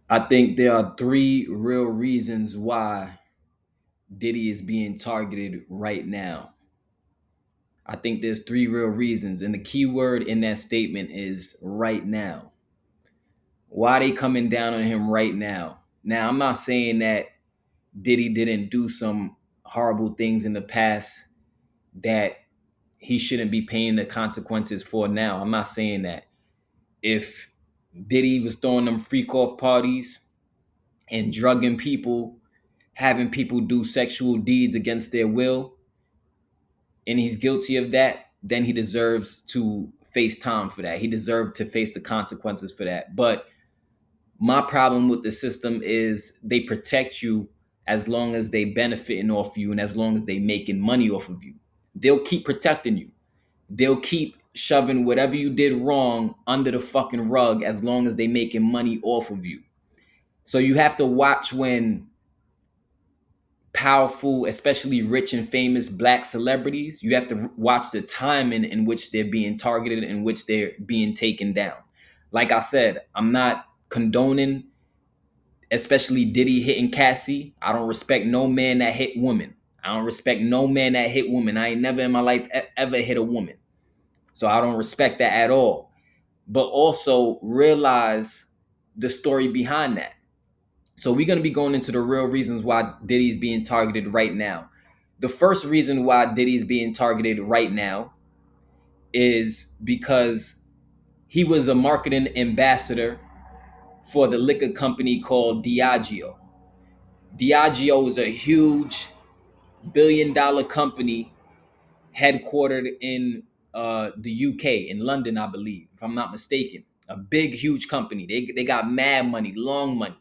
I think there are three real reasons why Diddy is being targeted right now. I think there's three real reasons, and the key word in that statement is right now. Why they coming down on him right now? Now, I'm not saying that Diddy didn't do some horrible things in the past that he shouldn't be paying the consequences for now. I'm not saying that. If Diddy was throwing them freak off parties and drugging people, having people do sexual deeds against their will, and he's guilty of that, then he deserves to face time for that. He deserved to face the consequences for that. But my problem with the system is they protect you as long as they benefiting off you and as long as they making money off of you. They'll keep protecting you. They'll keep shoving whatever you did wrong under the fucking rug as long as they making money off of you. So you have to watch when powerful, especially rich and famous black celebrities, you have to watch the timing in which they're being targeted, in which they're being taken down. Like I said, I'm not condoning, especially Diddy hitting Cassie. I don't respect no man that hit women. I don't respect no man that hit women. I ain't never in my life ever hit a woman. So I don't respect that at all. But also realize the story behind that. So we're going to be going into the real reasons why Diddy's being targeted right now. The first reason why Diddy's being targeted right now is because he was a marketing ambassador for the liquor company called Diageo. Diageo is a huge billion-dollar company headquartered in the UK, in London, I believe, if I'm not mistaken. A big, huge company. They got mad money, long money.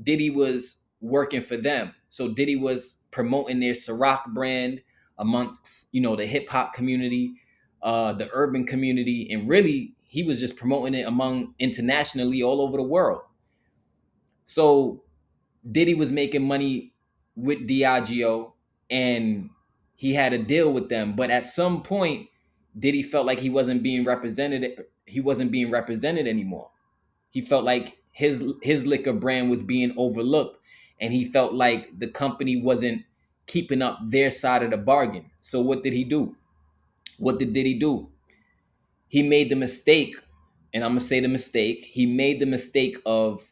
Diddy was working for them. So Diddy was promoting their Ciroc brand amongst, the hip hop community, the urban community, and really he was just promoting it among internationally all over the world. So Diddy was making money with Diageo and he had a deal with them. But at some point, Diddy felt like he wasn't being represented anymore. He felt like his liquor brand was being overlooked, and he felt like the company wasn't keeping up their side of the bargain. So what did he do? What did Diddy do? He made the mistake, and I'm gonna say the mistake. He made the mistake of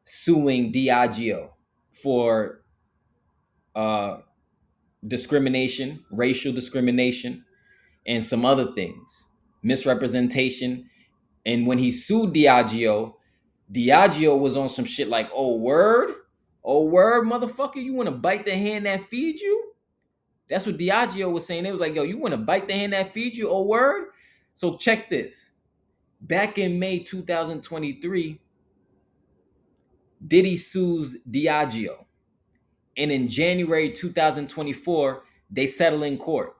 suing Diageo for uh, discrimination, racial discrimination, and some other things, misrepresentation. And when he sued Diageo, Diageo was on some shit like, oh word, motherfucker, you want to bite the hand that feeds you? That's what Diageo was saying. It was like, yo, you want to bite the hand that feeds you? Oh word. So check this. Back in May 2023, Diddy sues Diageo, and in January 2024, they settle in court.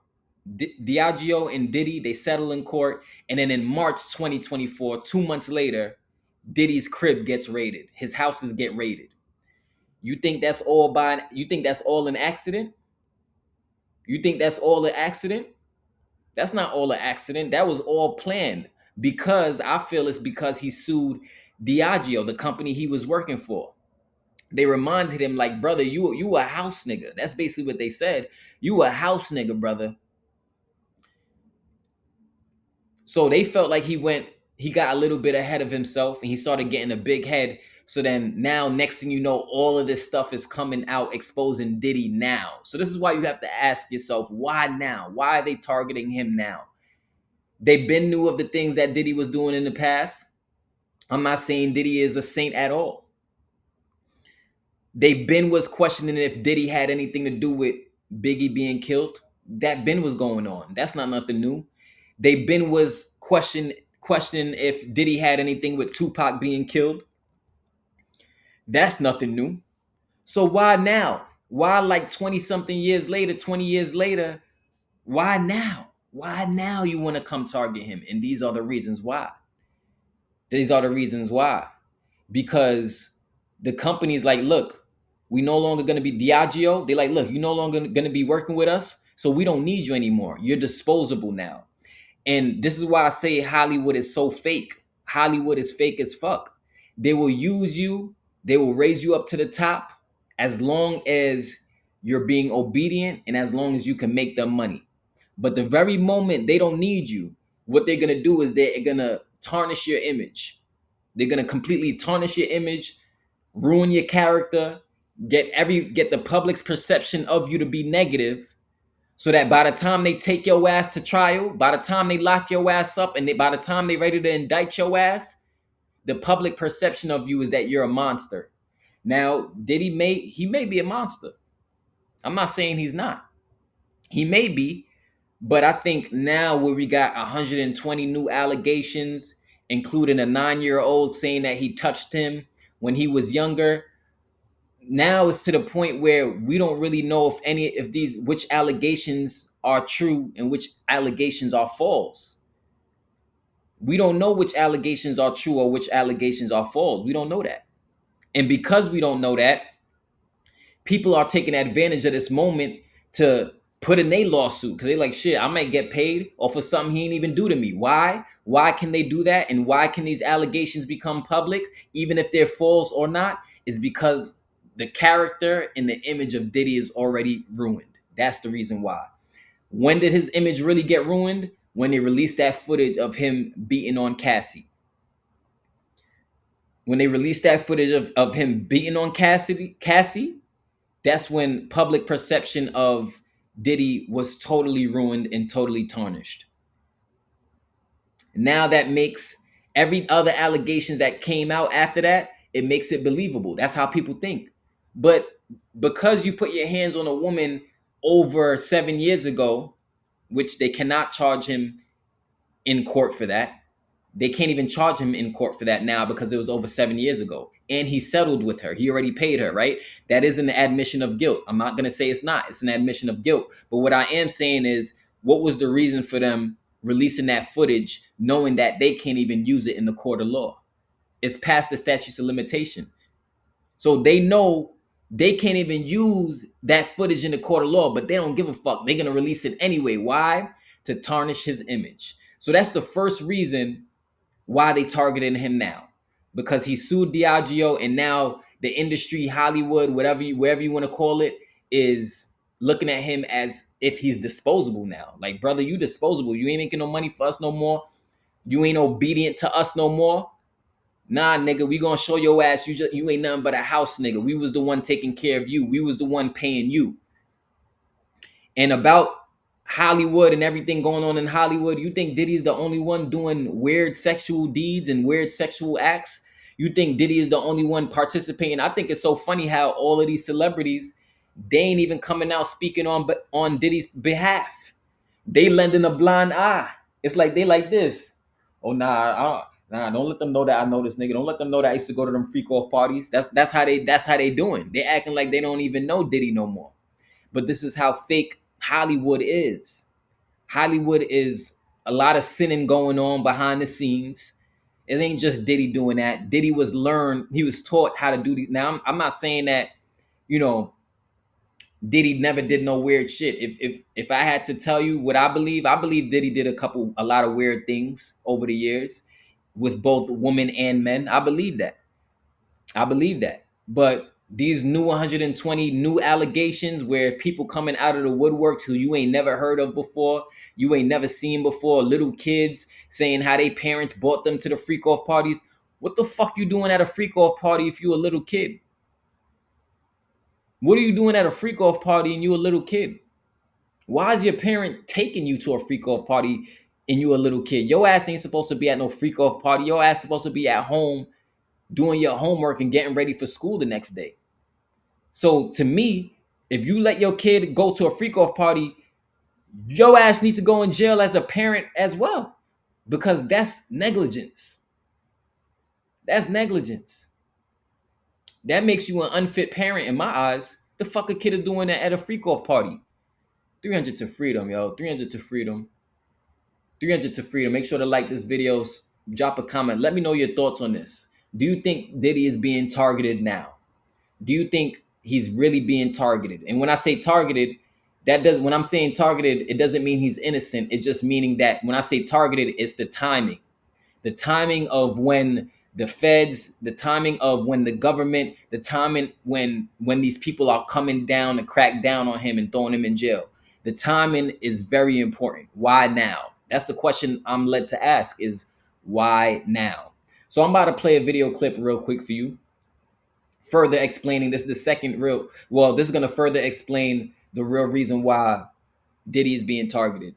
Diageo and Diddy, they settle in court, and then in March 2024, 2 months later, Diddy's crib gets raided. His houses get raided. You think that's all an accident? You think that's all an accident? That's not all an accident. That was all planned because I feel it's because he sued Diageo, the company he was working for. They reminded him like, brother, you a house nigga. That's basically what they said. You a house nigga, brother. So they felt like he got a little bit ahead of himself and he started getting a big head. So then now, next thing you know, all of this stuff is coming out, exposing Diddy now. So this is why you have to ask yourself, why now? Why are they targeting him now? They been knew of the things that Diddy was doing in the past. I'm not saying Diddy is a saint at all. They been was questioning if Diddy had anything to do with Biggie being killed. That been was going on. That's not nothing new. They been was question if Diddy had anything with Tupac being killed. That's nothing new. So why now? Why like 20 something years later, 20 years later? Why now? Why now you want to come target him? And these are the reasons why. These are the reasons why. Because the company's like, look, we no longer going to be Diageo. They like, look, you no longer going to be working with us. So we don't need you anymore. You're disposable now. And this is why I say Hollywood is so fake. Hollywood is fake as fuck. They will use you. They will raise you up to the top as long as you're being obedient and as long as you can make them money. But the very moment they don't need you, what they're gonna do is they're gonna tarnish your image. They're gonna completely tarnish your image, ruin your character, get the public's perception of you to be negative, so that by the time they take your ass to trial, by the time they lock your ass up, and by the time they ready to indict your ass, the public perception of you is that you're a monster. Now, he may be a monster. I'm not saying he's not. He may be, but I think now where we got 120 new allegations, including a 9-year-old saying that he touched him when he was younger, now it's to the point where we don't really know which allegations are true and which allegations are false. We don't know which allegations are true or which allegations are false. We don't know that. And because we don't know that, people are taking advantage of this moment to put in a lawsuit because they're like, shit, I might get paid off of something he ain't even do to me. Why? Why can they do that? And why can these allegations become public, even if they're false or not? Is because the character and the image of Diddy is already ruined. That's the reason why. When did his image really get ruined? When they released that footage of him beating on Cassie. When they released that footage of him beating on Cassie, that's when public perception of Diddy was totally ruined and totally tarnished. Now that makes every other allegations that came out after that, it makes it believable. That's how people think. But because you put your hands on a woman over 7 years ago, which they cannot charge him in court for that. They can't even charge him in court for that now because it was over 7 years ago. And he settled with her. He already paid her, right? That is an admission of guilt. I'm not going to say it's not. It's an admission of guilt. But what I am saying is, what was the reason for them releasing that footage knowing that they can't even use it in the court of law? It's past the statutes of limitation. So they know they can't even use that footage in the court of law, but they don't give a fuck. They're going to release it anyway. Why? To tarnish his image. So that's the first reason why they targeted him now, because he sued Diageo, and now the industry, Hollywood, wherever you want to call it, is looking at him as if he's disposable now. Like, brother, you disposable. You ain't making no money for us no more. You ain't obedient to us no more. Nah, nigga, we gonna show your ass you ain't nothing but a house nigga. We was the one taking care of you. We was the one paying you. And about Hollywood and everything going on in Hollywood, you think Diddy's the only one doing weird sexual deeds and weird sexual acts? You think Diddy is the only one participating? I think it's so funny how all of these celebrities, they ain't even coming out speaking on Diddy's behalf. They lending a blind eye. It's like they like this. Oh don't let them know that I know this nigga. Don't let them know that I used to go to them freak off parties. That's how they doing. They acting like they don't even know Diddy no more. But this is how fake Hollywood is. Hollywood is a lot of sinning going on behind the scenes. It ain't just Diddy doing that. Diddy he was taught how to do these. Now, I'm not saying that, you know, Diddy never did no weird shit. If I had to tell you what I believe Diddy did a lot of weird things over the years with both women and men. I believe that. But these new 120 new allegations where people coming out of the woodworks who you ain't never heard of before, you ain't never seen before, little kids saying how they parents brought them to the freak off parties. What the fuck you doing at a freak off party if you a little kid? What are you doing at a freak off party and you a little kid? Why is your parent taking you to a freak off party and you a little kid? Your ass ain't supposed to be at no freak off party. Your ass supposed to be at home doing your homework and getting ready for school the next day. So to me, if you let your kid go to a freak off party, your ass needs to go in jail as a parent as well, because that's negligence. That's negligence. That makes you an unfit parent in my eyes. The fuck a kid is doing that at a freak off party? 300 to freedom, yo. 300 to freedom. 300 to freedom. Make sure to like this video. Drop a comment. Let me know your thoughts on this. Do you think Diddy is being targeted now? Do you think he's really being targeted? And when I say targeted, when I'm saying targeted, it doesn't mean he's innocent. It's just meaning that when I say targeted, it's the timing. The timing of when the feds, the timing of when the government, the timing when these people are coming down to crack down on him and throwing him in jail. The timing is very important. Why now? That's the question I'm led to ask, is why now? So I'm about to play a video clip real quick for you, further explaining. This is the second real, well, this is going to further explain the real reason why Diddy is being targeted.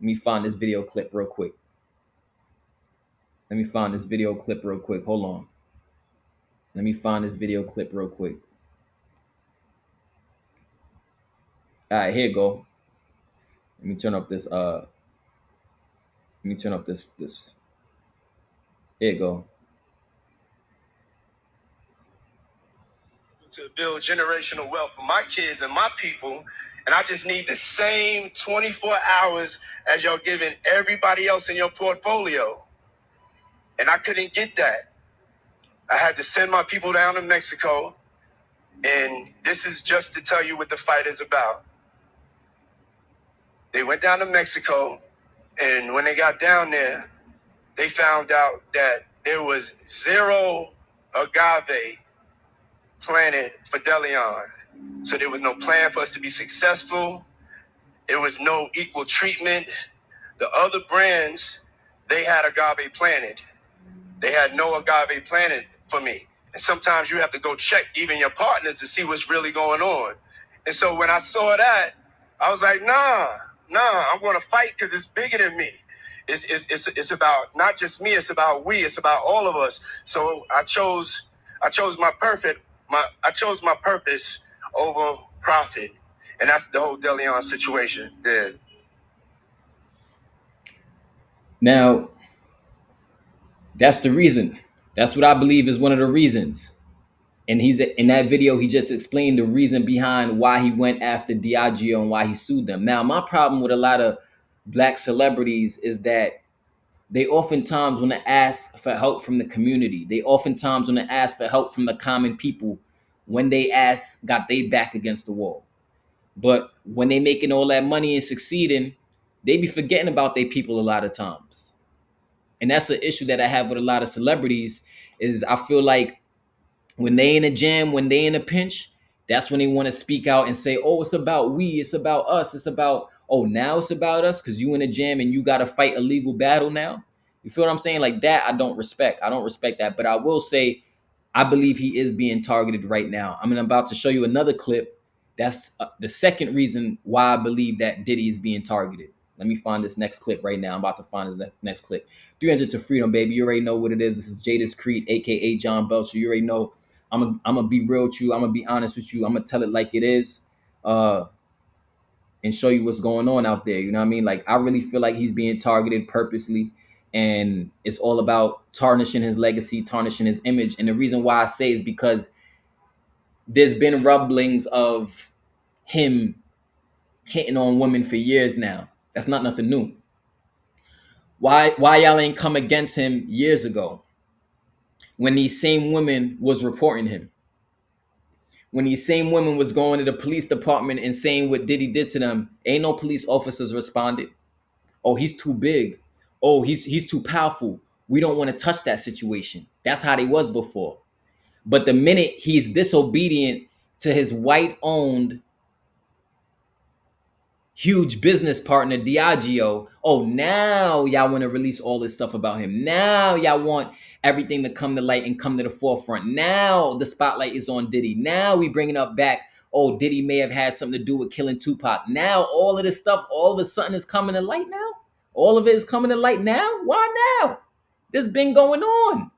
Let me find this video clip real quick. Let me find this video clip real quick. Hold on. Let me find this video clip real quick. All right, here you go. Let me turn off this. Let me turn off this. Here you go. To build generational wealth for my kids and my people, and I just need the same 24 hours as y'all giving everybody else in your portfolio. And I couldn't get that. I had to send my people down to Mexico, and this is just to tell you what the fight is about. They went down to Mexico, and when they got down there, they found out that there was zero agave planted for Deleon. So there was no plan for us to be successful. There was no equal treatment. The other brands, they had agave planted. They had no agave planted for me. And sometimes you have to go check even your partners to see what's really going on. And so when I saw that, I was like, nah, I'm going to fight because it's bigger than me. It's about not just me, it's about we, it's about all of us. So I chose my purpose over profit. And that's the whole Deleon situation there. Now, that's the reason. That's what I believe is one of the reasons. And he's in that video, he just explained the reason behind why he went after Diageo and why he sued them. Now, my problem with a lot of black celebrities is that they oftentimes want to ask for help from the community. They oftentimes want to ask for help from the common people when they got their back against the wall. But when they making all that money and succeeding, they be forgetting about their people a lot of times. And that's the issue that I have with a lot of celebrities, is I feel like when they in a jam, when they in a pinch, that's when they want to speak out and say, oh, it's about we, it's about us, it's about, oh, now it's about us because you in a jam and you got to fight a legal battle now. You feel what I'm saying? Like that, I don't respect. I don't respect that. But I will say, I believe he is being targeted right now. I'm about to show you another clip. That's the second reason why I believe that Diddy is being targeted. Let me find this next clip right now. I'm about to find this next clip. 300 to freedom, baby. You already know what it is. This is Jada's Creed, aka Jon Belcher. You already know. I'm gonna be real with you. I'm gonna be honest with you. I'm gonna tell it like it is, and show you what's going on out there. You know what I mean? Like I really feel like he's being targeted purposely, and it's all about tarnishing his legacy, tarnishing his image. And the reason why I say is because there's been rumblings of him hitting on women for years now. That's not nothing new. Why y'all ain't come against him years ago when these same women was reporting him? When these same women was going to the police department and saying what Diddy did to them, ain't no police officers responded. Oh, he's too big. Oh, he's too powerful. We don't want to touch that situation. That's how they was before. But the minute he's disobedient to his white-owned huge business partner, Diageo, oh, now y'all want to release all this stuff about him. Now y'all want everything to come to light and come to the forefront. Now the spotlight is on Diddy. Now we bringing up back, oh, Diddy may have had something to do with killing Tupac. Now all of this stuff all of a sudden is coming to light now? All of it is coming to light now? Why now? This been going on.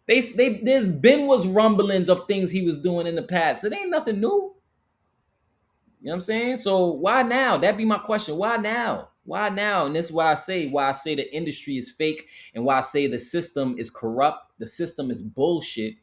There's been was rumblings of things he was doing in the past. It ain't nothing new. You know what I'm saying? So why now? That'd be my question. Why now? Why now? And this is why I say the industry is fake, and why I say the system is corrupt. The system is bullshit.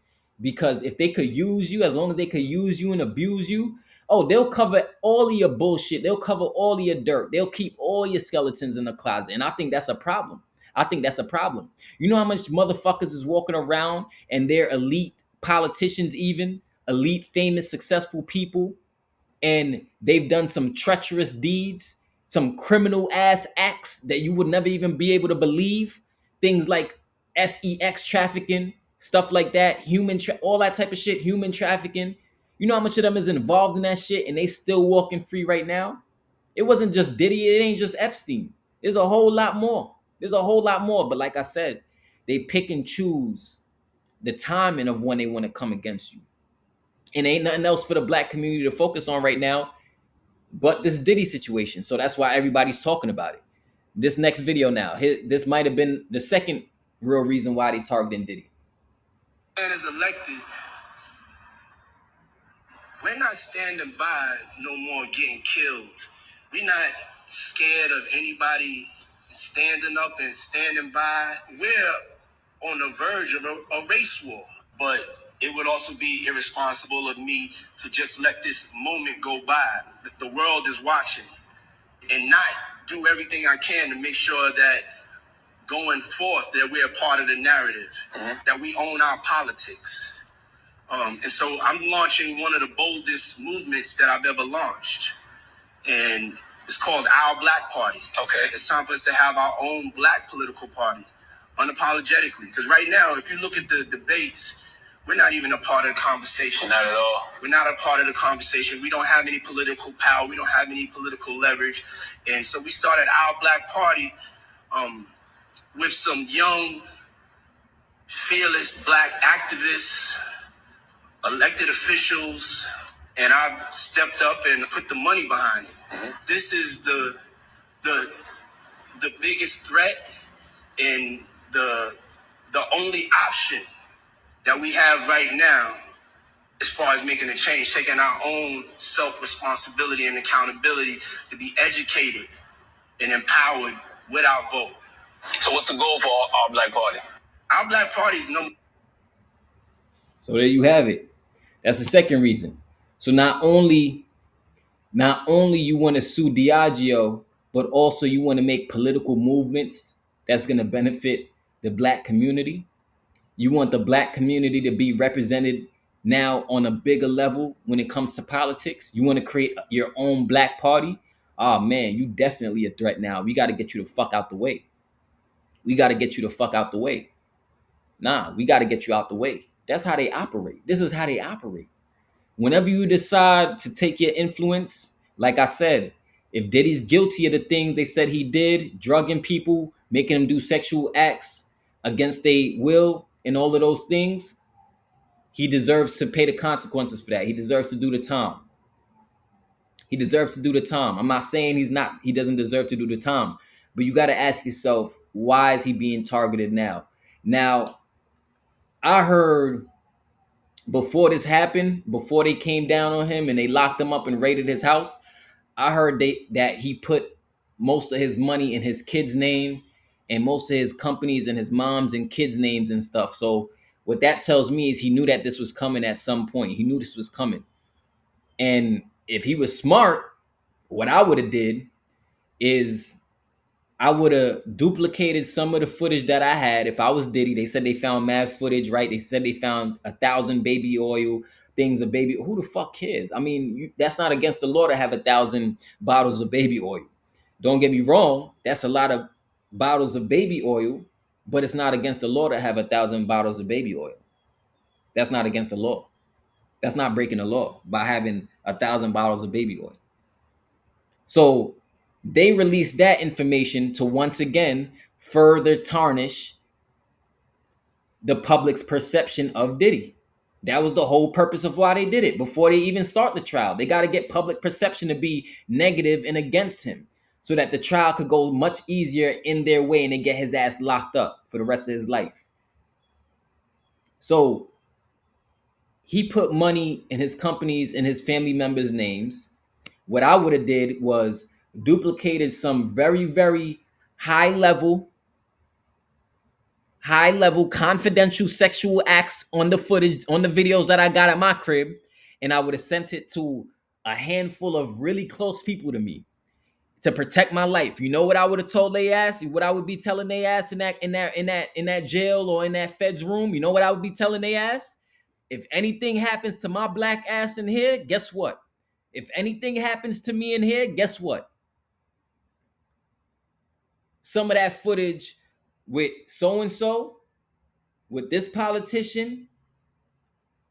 Because if they could use you, as long as they could use you and abuse you, oh, they'll cover all of your bullshit. They'll cover all of your dirt. They'll keep all your skeletons in the closet. And I think that's a problem. I think that's a problem. You know how much motherfuckers is walking around and they're elite politicians, even elite, famous, successful people, and they've done some treacherous deeds, some criminal ass acts that you would never even be able to believe. Things like sex trafficking, stuff like that, all that type of shit, human trafficking. You know how much of them is involved in that shit, and they still walking free right now. It wasn't just Diddy. It ain't just Epstein. There's a whole lot more. There's a whole lot more. But like I said, they pick and choose the timing of when they want to come against you. And ain't nothing else for the black community to focus on right now but this Diddy situation. So that's why everybody's talking about it. This next video now, this might have been the second real reason why they targeting Diddy. Man is elected, we're not standing by no more getting killed. We're not scared of anybody standing up and standing by. We're on the verge of a race war. But it would also be irresponsible of me to just let this moment go by. The world is watching and not do everything I can to make sure that going forth that we're a part of the narrative, that we own our politics. And so I'm launching one of the boldest movements that I've ever launched. And it's called Our Black Party. Okay. It's time for us to have our own black political party, unapologetically. Because right now, if you look at the debates, we're not even a part of the conversation. Not at all. We're not a part of the conversation. We don't have any political power. We don't have any political leverage. And so we started Our Black Party with some young, fearless black activists, elected officials, and I've stepped up and put the money behind it. This is the the biggest threat and the only option that we have right now as far as making a change, taking our own self-responsibility and accountability to be educated and empowered with our vote. So what's the goal for our Black Party? Our Black Party is number. So there you have it. That's the second reason. So not only you want to sue Diageo, but also you want to make political movements that's going to benefit the black community. You want the black community to be represented now on a bigger level when it comes to politics. You want to create your own black party. Oh man, you definitely a threat now. We got to get you the fuck out the way. We got to get you the fuck out the way. Nah, we got to get you out the way. That's how they operate. This is how they operate. Whenever you decide to take your influence, like I said, if Diddy's guilty of the things they said he did, drugging people, making them do sexual acts against their will, and all of those things, he deserves to pay the consequences for that. He deserves to do the time. He deserves to do the time. I'm not saying he doesn't deserve to do the time, but you got to ask yourself, why is he being targeted now? Now, I heard before this happened, before they came down on him and they locked him up and raided his house, I heard that he put most of his money in his kid's name and most of his companies in his mom's and kids' names and stuff. So what that tells me is he knew that this was coming at some point. He knew this was coming. And if he was smart, what I would have did is I would have duplicated some of the footage that I had. If I was Diddy, they said they found mad footage, right? They said they found 1,000 baby oil things of baby. Who the fuck cares? I mean, that's not against the law to have 1,000 bottles of baby oil. Don't get me wrong. That's a lot of bottles of baby oil, but it's not against the law to have 1,000 bottles of baby oil. That's not against the law. That's not breaking the law by having 1,000 bottles of baby oil. So they released that information to once again further tarnish the public's perception of Diddy. That was the whole purpose of why they did it before they even start the trial. They got to get public perception to be negative and against him so that the trial could go much easier in their way and they get his ass locked up for the rest of his life. So he put money in his companies and his family members' names. What I would have did was duplicated some very, very high level confidential sexual acts on the footage, on the videos that I got at my crib, and I would have sent it to a handful of really close people to me to protect my life. You know what I would have told they ass? What I would be telling they ass in that jail or in that feds room? You know what I would be telling they ass? If anything happens to my black ass in here, guess what? If anything happens to me in here, guess what? Some of that footage with so and so with this politician,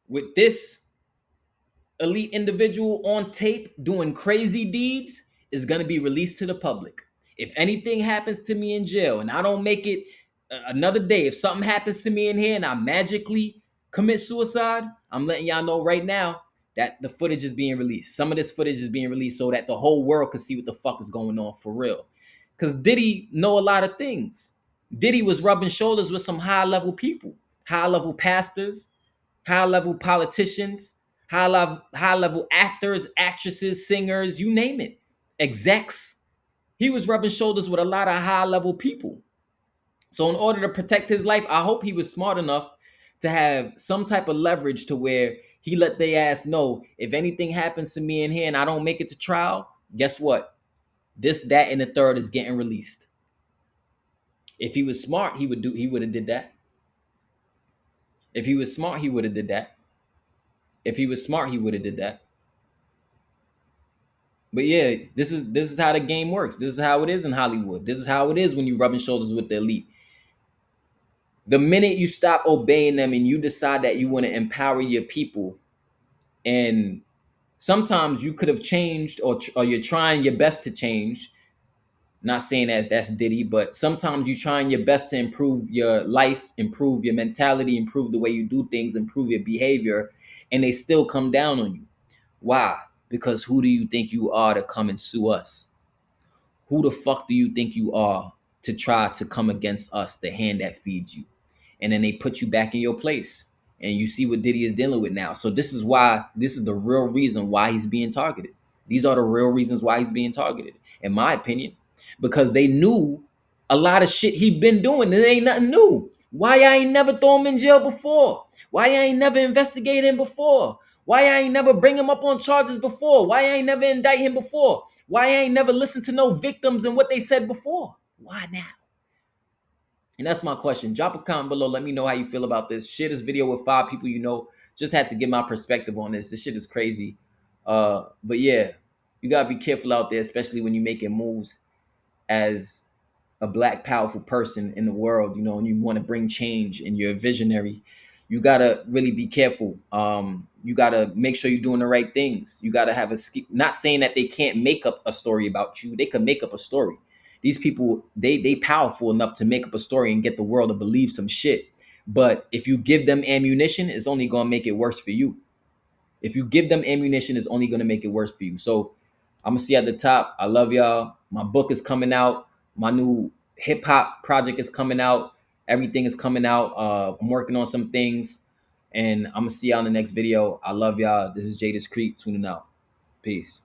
with this elite individual on tape doing crazy deeds, is going to be released to the public. If anything happens to me in jail and I don't make it another day, if something happens to me in here and I magically commit suicide, I'm letting y'all know right now that the footage is being released. Some of this footage is being released so that the whole world can see what the fuck is going on for real. Because Diddy know a lot of things. Diddy was rubbing shoulders with some high level people, high level pastors, high level politicians, high level actors, actresses, singers, you name it, execs. He was rubbing shoulders with a lot of high level people. So in order to protect his life, I hope he was smart enough to have some type of leverage to where he let they ass know, if anything happens to me in here and I don't make it to trial, guess what? This, that, and the third is getting released. If he was smart, he would have did that. If he was smart, he would have did that. If he was smart, he would have did that. But yeah, this is how the game works. This is how it is in Hollywood. This is how it is when you're rubbing shoulders with the elite. The minute you stop obeying them and you decide that you want to empower your people, and sometimes you could have changed, or you're trying your best to change. Not saying that that's Diddy, but sometimes you're trying your best to improve your life, improve your mentality, improve the way you do things, improve your behavior, and they still come down on you. Why? Because who do you think you are to come and sue us? Who the fuck do you think you are to try to come against us, the hand that feeds you? And then they put you back in your place. And you see what Diddy is dealing with now. So this is the real reason why he's being targeted. These are the real reasons why he's being targeted, in my opinion. Because they knew a lot of shit he been doing. It ain't nothing new. Why I ain't never throw him in jail before? Why I ain't never investigated him before? Why I ain't never bring him up on charges before? Why I ain't never indict him before? Why I ain't never listened to no victims and what they said before? Why now? And that's my question. Drop a comment below. Let me know how you feel about this. Share this video with 5 people you know. Just had to get my perspective on this. This shit is crazy. But yeah, you gotta be careful out there, especially when you're making moves as a black powerful person in the world, and you want to bring change and you're a visionary. You gotta really be careful. You gotta make sure you're doing the right things. You gotta have not saying that they can't make up a story about you. They could make up a story. These people, they powerful enough to make up a story and get the world to believe some shit. But if you give them ammunition, it's only gonna make it worse for you. If you give them ammunition, it's only going to make it worse for you. So I'm going to see at the top. I love y'all. My book is coming out. My new hip hop project is coming out. Everything is coming out. I'm working on some things. And I'm going to see y'all in the next video. I love y'all. This is Jada's Creep tuning out. Peace.